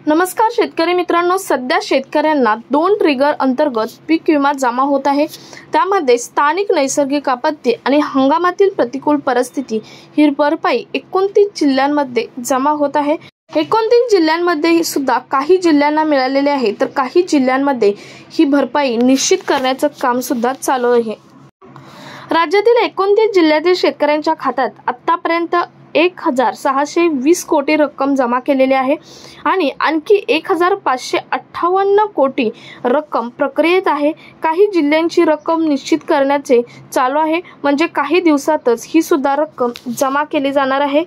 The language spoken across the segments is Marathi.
नमस्कार शेतकरी मित्रांनो, सध्या शेतकऱ्यांना 2 ट्रिगर अंतर्गत पीक विमा जमा होत आहे। त्यामध्ये स्थानिक नैसर्गिक आपत्ती आणि हंगामातील प्रतिकूल परिस्थिती ही भरपाई 29 जिल्ह्यांमध्ये जमा होत आहे। 29 जिल्ह्यांमध्ये सुद्धा काही जिल्ह्यांना मिळालेले आहे, तर काही जिल्ह्यांमध्ये ही भरपाई निश्चित करण्याचं काम सुद्धा चालू आहे। राज्यातील 29 जिल्ह्यातील शेतकऱ्यांच्या खात्यात आतापर्यंत 1620 कोटी रक्कम जमा केलेली आहे आणि आणखी 1558 कोटी रक्कम प्रक्रियेत आहे। काही जिल्ह्यांची रक्कम निश्चित करण्याचे चालू आहे, म्हणजे काही दिवसातच ही सुद्धा रक्कम जमा केली जाणार आहे।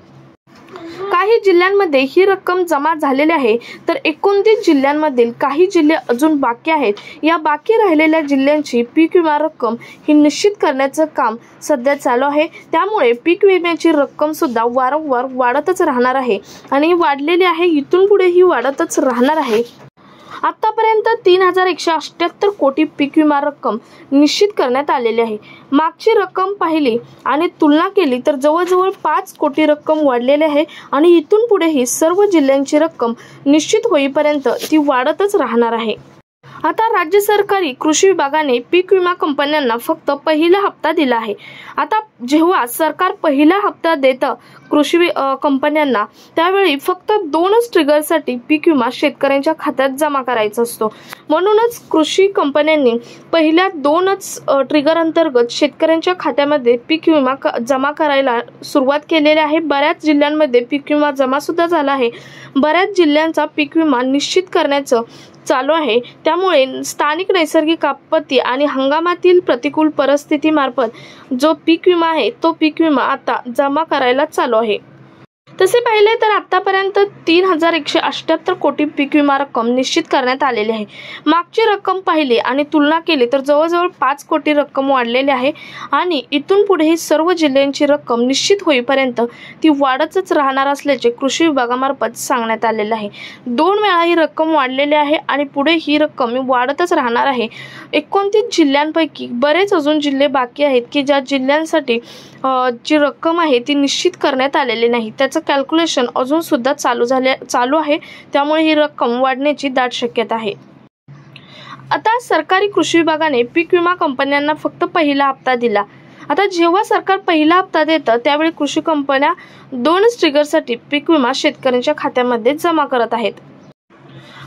काही जिल्ह्यांमध्ये ही रक्कम जमा झालेली आहे, तर 29 जिल्ह्यांमधील काही जिल्हे अजून बाकी आहेत। या बाकी राहिलेल्या जिल्ह्यांची पीक विमा रक्कम ही निश्चित करण्याचं काम सध्या चालू आहे। त्यामुळे पीक विम्याची रक्कम सुद्धा वारंवार वाढतच राहणार आहे आणि वाढलेली आहे, इथून पुढे ही वाढतच राहणार आहे। आतापर्यंत 3178 कोटी पीक विमा रक्कम निश्चित करण्यात आलेली आहे। मागची रक्कम पाहिली आणि तुलना केली तर जवळजवळ 5 कोटी रक्कम वाढलेली आहे आणि इथून पुढे ही सर्व जिल्ह्यांची रक्कम निश्चित होईपर्यंत ती वाढतच राहणार आहे। आता राज्य सरकारी कृषी विभागाने पीक विमा कंपन्यांना फक्त पहिला हप्ता दिला आहे। आता जेव्हा सरकार पहिला हप्ता देतं कृषी कंपन्यांना, त्यावेळी फक्त 2च ट्रिगरसाठी पीक विमा शेतकऱ्यांच्या खात्यात जमा करायचा असतो। म्हणूनच कृषी कंपन्यांनी पहिल्या 2च ट्रिगर अंतर्गत शेतकऱ्यांच्या खात्यामध्ये पीक विमा जमा करायला सुरुवात केलेली आहे। बऱ्याच जिल्ह्यांमध्ये पीक विमा जमा सुद्धा झाला आहे। बऱ्याच जिल्ह्यांचा पीक विमा निश्चित करण्याचं चालू आहे। त्यामुळे स्थानिक नैसर्गिक आपत्ती आणि हंगामातील प्रतिकूल परिस्थिती मार्फत जो पीक विमा आहे तो पीक विमा आता जमा करायला चालू आहे। तसे पाहिले तर आतापर्यंत 3178 कोटी पीक विमा रक्कम निश्चित करण्यात आलेली आहे। मागची रक्कम पाहिली आणि तुलना केली तर जवळजवळ 5 कोटी रक्कम वाढलेली आहे आणि इथून पुढे ही सर्व जिल्ह्यांची रक्कम निश्चित होईपर्यंत ती वाढतच राहणार असल्याचे कृषी विभागामार्फत सांगण्यात आलेले आहे। 2 वेळा ही रक्कम वाढलेली आहे आणि पुढे ही रक्कम वाढतच राहणार आहे। 29 जिल्ह्यांपैकी बरेच अजून जिल्हे बाकी आहेत की ज्या जिल्ह्यांसाठी जी रक्कम आहे ती निश्चित करण्यात आलेली नाही, त्याचं कॅल्क्युलेशन अजून सुद्धा चालू आहे। त्यामुळे ही रक्कम वाढण्याची दाट शक्यता आहे। आता सरकारी कृषी विभागाने पीक विमा कंपन्यांना फक्त पहिला हप्ता दिला। आता जेव्हा सरकार पहिला हप्ता देतं त्यावेळी कृषी कंपन्या 2च ट्रिगरसाठी पीक विमा शेतकऱ्यांच्या खात्यामध्ये जमा करत आहेत।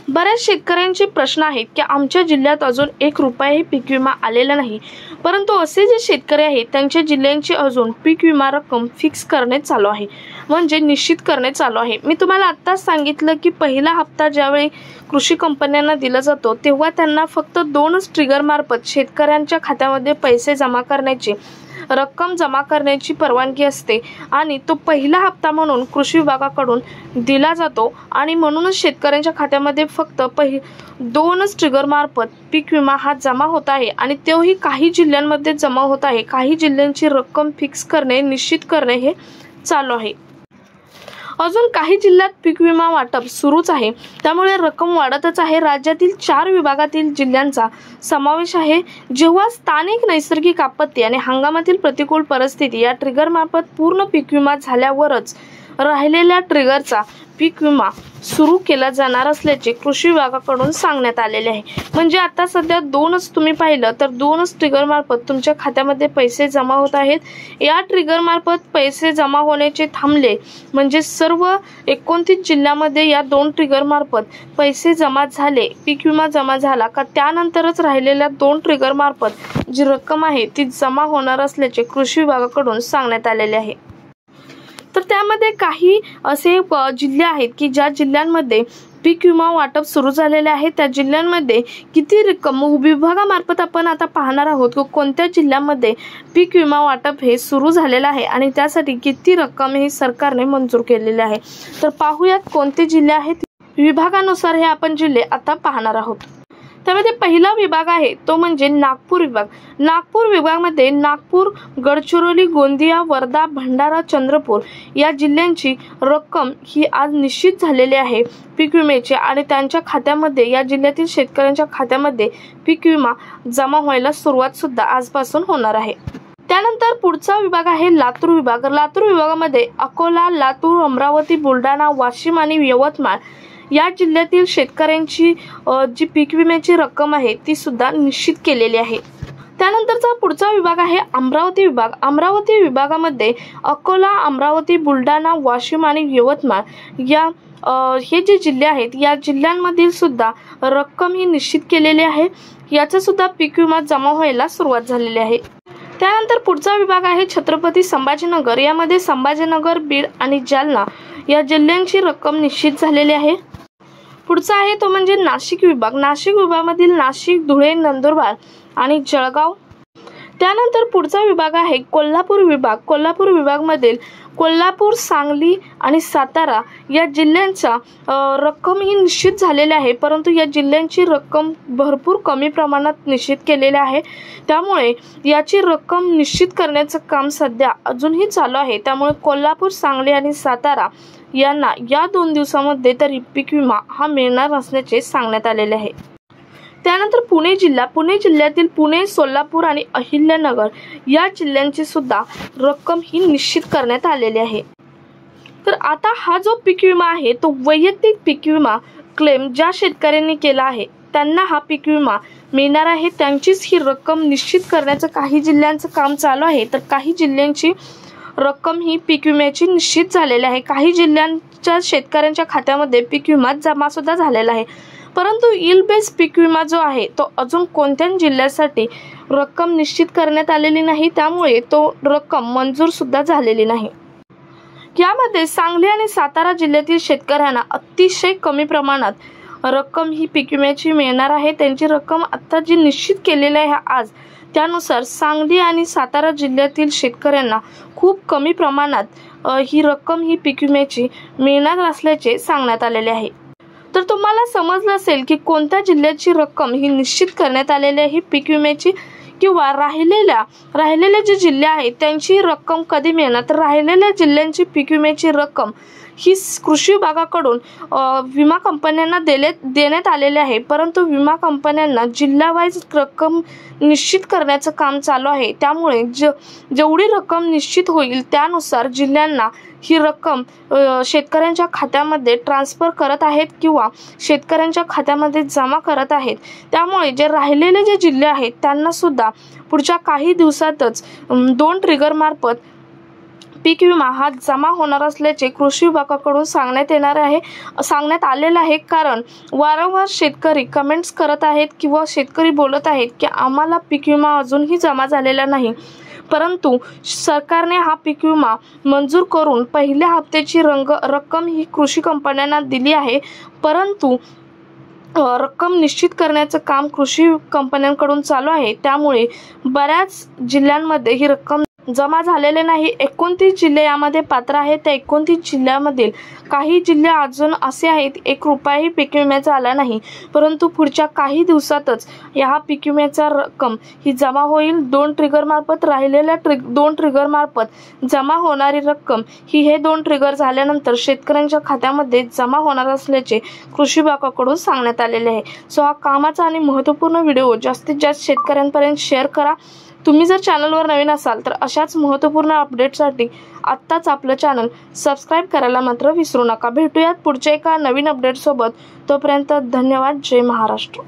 बऱ्याच शेतकऱ्यांचे प्रश्न आहेत की आमच्या जिल्ह्यात अजून 1 रुपयाही पीक विमा आलेला नाही, परंतु असे जे शेतकरी आहेत त्यांच्या जिल्ह्यांची अजून पीक विमा रक्कम फिक्स करणे चालू आहे, म्हणजे निश्चित करणे चालू आहे। मी तुम्हाला आत्ताच सांगितलं की पहिला हप्ता ज्यावेळी कृषी कंपन्यांना दिला जातो तेव्हा त्यांना फक्त 2च ट्रिगर मार्फत शेतकऱ्यांच्या खात्यामध्ये पैसे जमा करण्याची रक्कम जमा करण्याची परवानगी असते आणि तो पहिला हप्ता म्हणून कृषी विभागाकडून दिला जातो आणि म्हणूनच शेतकऱ्यांच्या खात्यामध्ये फक्त 2च ट्रिगर मार्फत पीक विमा हा जमा होत आहे आणि तोही काही जिल्ह्यांमध्ये जमा होत आहे। काही जिल्ह्यांची रक्कम फिक्स करणे, निश्चित करणे हे चालू आहे। अजून काही जिल्ह्यात पीक विमा वाटप सुरूच आहे, त्यामुळे रक्कम वाढतच आहे। राज्यातील 4 विभागातील जिल्ह्यांचा समावेश आहे। जेव्हा स्थानिक नैसर्गिक आपत्ती आणि हंगामातील प्रतिकूल परिस्थिती या ट्रिगर मार्फत पूर्ण पीक विमा झाल्यावरच राहिलेल्या ट्रिगरचा पीक विमा सुरू केला जाणार असल्याचे कृषी विभागाकडून सांगण्यात आलेले आहे। म्हणजे आता सध्या 2च तुम्ही पाहिलं तर 2च ट्रिगर मार्फत तुमच्या खात्यामध्ये पैसे जमा होत आहेत। या ट्रिगर मार्फत पैसे जमा होण्याचे थांबले म्हणजे सर्व 29 जिल्ह्यामध्ये या 2 ट्रिगर मार्फत पैसे जमा झाले, पीक विमा जमा झाला का त्यानंतरच राहिलेल्या 2 ट्रिगर मार्फत जी रक्कम आहे ती जमा होणार असल्याचे कृषी विभागाकडून सांगण्यात आलेले आहे। तर त्यामध्ये काही असे जिल्हे आहेत की ज्या जिल्ह्यांमध्ये पीक विमा वाटप सुरू झालेले आहे, त्या जिल्ह्यांमध्ये किती रक्कम विभागामार्फत आपण आता पाहणार आहोत की कोणत्या जिल्ह्यामध्ये पीक विमा वाटप हे सुरू झालेलं आहे आणि त्यासाठी किती रक्कम हे सरकारने मंजूर केलेले आहे। तर पाहूयात कोणते जिल्हे आहेत, विभागानुसार हे आपण जिल्हे आता पाहणार आहोत। त्यामध्ये पहिला विभाग आहे तो म्हणजे नागपूर विभाग। नागपूर विभागामध्ये नागपूर, गडचिरोली, गोंदिया, वर्धा, भंडारा, चंद्रपूर या जिल्ह्यांची रक्कम ही आज निश्चित झालेली आहे पीक विम्याची आणि त्यांच्या खात्यामध्ये या जिल्ह्यातील शेतकऱ्यांच्या खात्यामध्ये पीक विमा जमा व्हायला सुरुवात सुद्धा आजपासून होणार आहे। त्यानंतर पुढचा विभाग आहे लातूर विभाग। लातूर विभागामध्ये अकोला, लातूर, अमरावती, बुलढाणा, वाशिम आणि यवतमाळ या जिल्ह्यातील शेतकऱ्यांची जी पीक विम्याची रक्कम आहे ती सुद्धा निश्चित केलेली आहे। त्यानंतरचा पुढचा विभाग आहे अमरावती विभाग। अमरावती विभागामध्ये अकोला, अमरावती, बुलढाणा, वाशिम आणि यवतमाळ या हे जे जिल्हे आहेत या जिल्ह्यांमधील सुद्धा रक्कम ही निश्चित केलेली आहे। याचा सुद्धा पीक विमा जमा व्हायला सुरुवात झालेली आहे। त्यानंतर पुढचा विभाग आहे छत्रपती संभाजीनगर। यामध्ये संभाजीनगर, बीड आणि जालना या जिल्ह्यांची रक्कम निश्चित झालेली आहे। पुढचा आहे तो म्हणजे नाशिक विभाग। नाशिक विभागामधील नाशिक, धुळे, नंदुरबार आणि जळगाव। त्यानंतर पुढचा विभाग आहे कोल्हापूर विभाग। कोल्हापूर विभागामधील कोल्हापूर, सांगली आणि सातारा या जिल्ह्यांचा रक्कम ही निश्चित झालेली आहे, परंतु या जिल्ह्यांची रक्कम भरपूर कमी प्रमाणात निश्चित केलेली आहे। त्यामुळे याची रक्कम निश्चित करण्याचं काम सध्या अजूनही चालू आहे। त्यामुळे कोल्हापूर, सांगली आणि सातारा यांना या 2 दिवसामध्ये तरी पीक विमा हा मिळणार असल्याचे सांगण्यात आलेले आहे। त्यानंतर पुणे जिल्हा। पुणे जिल्ह्यातील पुणे, सोलापूर आणि अहिल्यानगर या जिल्ह्यांची सुद्धा रक्कम ही निश्चित करण्यात आलेली आहे। तर आता हा जो पीक विमा आहे तो वैयक्तिक पीक विमा क्लेम ज्या शेतकऱ्यांनी केला आहे त्यांना हा पीक विमा मिळणार आहे। त्यांचीच ही रक्कम निश्चित करण्याचं काही जिल्ह्यांचं काम चालू आहे, तर काही जिल्ह्यांची रक्कम ही पीक विम्याची निश्चित झालेली आहे। काही जिल्ह्यांच्या शेतकऱ्यांच्या खात्यामध्ये पीक विमा जमा सुद्धा झालेला आहे, परंतु यील्ड बेस पीक विमा जो आहे तो अजून कोणत्याही जिल्ह्यासाठी रक्कम निश्चित करण्यात आलेली नाही, त्यामुळे तो रक्कम मंजूर सुद्धा झालेली नाही। यामध्ये सांगली आणि सातारा जिल्ह्यातील शेतकऱ्यांना अतिशय कमी प्रमाणात रक्कम ही पीक विम्याची मिळणार आहे। त्यांची रक्कम आता जी निश्चित केलेली आहे आज, त्यानुसार सांगली आणि सातारा जिल्ह्यातील शेतकऱ्यांना खूप कमी प्रमाणात ही रक्कम ही पीक विम्याची मिळणार असल्याचे सांगण्यात आलेले आहे। तर तुम्हाला समजलं असेल की कोणत्या जिल्ह्याची रक्कम ही निश्चित करण्यात आलेली आहे पीक विम्याची, किंवा राहिलेले जे जिल्हे आहेत त्यांची रक्कम कधी मिळणार। तर राहिलेल्या जिल्ह्यांची पीक विम्याची रक्कम ही कृषी विभागाकडून विमा कंपन्यांना देण्यात आलेली आहे, परंतु विमा कंपन्यांना जिल्हावाईज रक्कम निश्चित करण्याचं काम चालू आहे। त्यामुळे जेवढी रक्कम निश्चित होईल त्यानुसार जिल्ह्यांना ही रक्कम शेतकऱ्यांच्या खात्यामध्ये ट्रान्सफर करत आहेत किंवा शेतकऱ्यांच्या खात्यामध्ये जमा करत आहेत। त्यामुळे जे राहिलेले जे जिल्हे आहेत त्यांना सुद्धा पुढच्या काही दिवसातच 2 ट्रिगर मार्फत पीक विमा हा जमा होणार असल्याचे कृषी विभागाकडून सांगण्यात आलेलं आहे। कारण वारंवार शेतकरी कमेंट्स करत आहेत किंवा शेतकरी बोलत आहेत की आम्हाला पीक विमा अजूनही जमा झालेला नाही, परंतु सरकारने हा पीक विमा मंजूर करून पहिल्या हप्त्याची रक्कम ही कृषी कंपन्यांना दिली आहे, परंतु रक्कम निश्चित करण्याचं काम कृषी कंपन्यांकडून चालू आहे। त्यामुळे बऱ्याच जिल्ह्यांमध्ये ही रक्कम जमा झालेले नाही। 29 जिल्हे यामध्ये पात्र आहेत। त्या 29 जिल्ह्यामधील काही जिल्हे अजून असे आहेत 1 रुपयाही पीक विम्याचा आला नाही, परंतु पुढच्या काही दिवसातच या पीक विम्याचा रक्कम ही जमा होईल। 2 ट्रिगर मार्फत राहिलेल्या 2 ट्रिगर मार्फत जमा होणारी रक्कम ही हे 2 ट्रिगर झाल्यानंतर शेतकऱ्यांच्या खात्यामध्ये जमा होणार असल्याचे कृषी विभागाकडून सांगण्यात आलेले आहे। सो हा कामाचा आणि महत्त्वपूर्ण व्हिडिओ जास्तीत जास्त शेतकऱ्यांपर्यंत शेअर करा। तुम्ही जर चॅनलवर नवीन असाल तर अशाच महत्त्वपूर्ण अपडेटसाठी आत्ताच आपलं चॅनल सबस्क्राईब करायला मात्र विसरू नका। भेटूयात पुढच्या एका नवीन अपडेटसोबत। तोपर्यंत धन्यवाद। जय महाराष्ट्र।